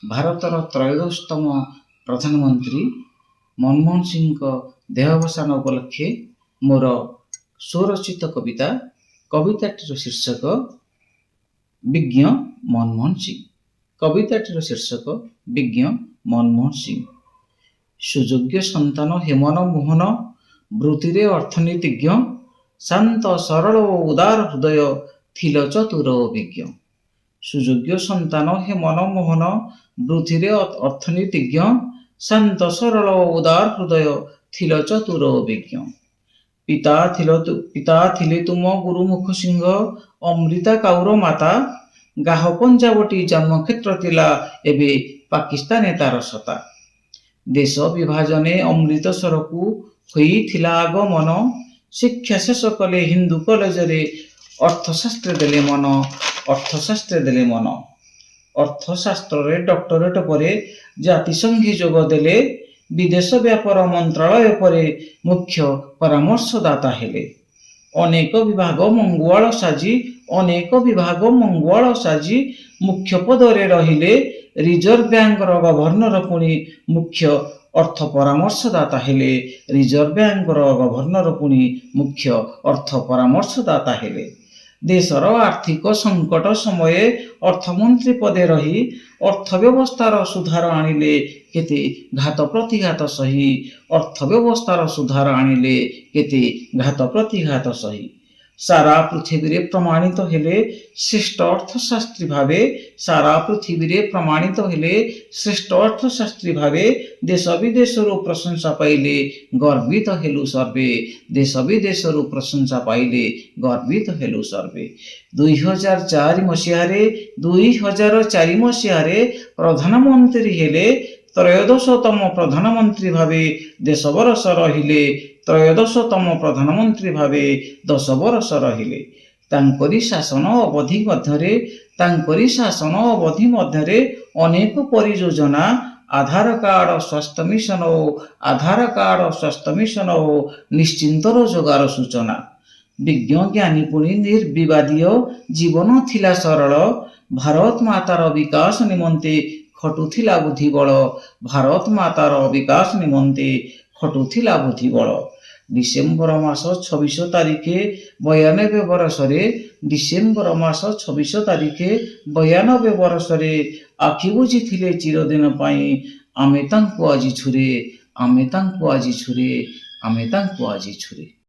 ଭାରତର ତ୍ରୟୋଦଶତମ ପ୍ରଧାନମନ୍ତ୍ରୀ ମନମୋହନ ସିଂଙ୍କ ଦେହାବସାନ ଉପଲକ୍ଷେ ମୋର ସ୍ୱରଚିତ କବିତାଟିର ଶୀର୍ଷକ ବିଜ୍ଞ ମନମୋହନ ସିଂ। କବିତାଟିର ଶୀର୍ଷକ ବିଜ୍ଞ ମନମୋହନ ସିଂ। ସୁଯୋଗ୍ୟ ସନ୍ତାନ ହେମନ ମୋହନ, ବୃତ୍ତିରେ ଅର୍ଥନୀତିଜ୍ଞ, ଶାନ୍ତ ସରଳ ଓ ଉଦାର ହୃଦୟ, ଥିଲ ଚତୁର ଓ ବିଜ୍ଞ। ସୁଯୋଗ୍ୟ ସନ୍ତାନ ହେମନ ମୋହନ, ବୃତ୍ତିରେ ଅର୍ଥନୀତିଜ୍ଞ, ଶାନ୍ତ ସରଳ ଓ ଉଦାର ହୃଦୟ, ଥିଲ ଚତୁର ଓ ବିଜ୍ଞ। ପିତା ଥିଲେ ତୁମ ଗୁରୁମୁଖ ସିଂହ, ଅମୃତା କାଉର ମାତା, ଗାହ ପଞ୍ଜାବଟି ଜନ୍ମକ୍ଷେତ୍ର ଥିଲା, ଏବେ ପାକିସ୍ତାନେ ତାର ସତ୍ତା। ଦେଶ ବିଭାଜନେ ଅମୃତସରକୁ ହୋଇଥିଲା ଆଗମନ, ଶିକ୍ଷା ଶେଷ କଲେ ହିନ୍ଦୁ କଲେଜରେ, ଅର୍ଥଶାସ୍ତ୍ରେ ଦେଲେ ମନ। ଅର୍ଥଶାସ୍ତ୍ରରେ ଡକ୍ଟରେଟ ପରେ ଜାତିସଂଘେ ଯୋଗ ଦେଲେ, ବିଦେଶ ବ୍ୟାପାର ମନ୍ତ୍ରଣାଳୟ ପରେ ମୁଖ୍ୟ ପରାମର୍ଶଦାତା ହେଲେ। ଅନେକ ବିଭାଗ ମଙ୍ଗୁଆଳ ସାଜି ମୁଖ୍ୟ ପଦରେ ରହିଲେ, ରିଜର୍ଭ ବ୍ୟାଙ୍କର ଗଭର୍ଣ୍ଣର ପୁଣି ମୁଖ୍ୟ ଅର୍ଥ ପରାମର୍ଶଦାତା ହେଲେ। ଦେଶର ଆର୍ଥିକ ସଙ୍କଟ ସମୟରେ ଅର୍ଥମନ୍ତ୍ରୀ ପଦେ ରହି ଅର୍ଥ ବ୍ୟବସ୍ଥାର ସୁଧାର ଆଣିଲେ, କେତେ ଘାତ ପ୍ରତିଘାତ ସହି। ସାରା ପୃଥିବୀରେ ପ୍ରମାଣିତ ହେଲେ ଶ୍ରେଷ୍ଠ ଅର୍ଥଶାସ୍ତ୍ରୀ ଭାବେ, ଦେଶ ବିଦେଶରୁ ପ୍ରଶଂସା ପାଇଲେ, ଗର୍ବିତ ହେଲୁ ସର୍ବେ। 2004 ମସିହାରେ ପ୍ରଧାନମନ୍ତ୍ରୀ ହେଲେ, ତ୍ରୟୋଦଶତମ ପ୍ରଧାନମନ୍ତ୍ରୀ ଭାବେ 10 ବର୍ଷ ରହିଲେ। ତାଙ୍କରି ଶାସନ ଅବଧି ମଧ୍ୟରେ ଅନେକ ପରିଯୋଜନା, ଆଧାର କାର୍ଡ ସ୍ୱାସ୍ଥ୍ୟ ମିଶନ ଓ ନିଶ୍ଚିନ୍ତ ରୋଜଗାର ସୂଚନା। ବିଜ୍ଞ ଜ୍ଞାନୀ ପୁଣି ନିର୍ବିବାଦୀୟ, ଜୀବନ ଥିଲା ସରଳ, ଭାରତ ମାତାର ବିକାଶ ନିମନ୍ତେ ଖଟୁଥିଲା ବୁଦ୍ଧିବଳ। ଡିସେମ୍ବର ମାସ 26 ତାରିଖେ 92 ବର୍ଷରେ ଆଖି ବୁଜିଥିଲେ ଚିରଦିନ ପାଇଁ, ଆମେ ତାଙ୍କୁ ଆଜି ଛୁରେ।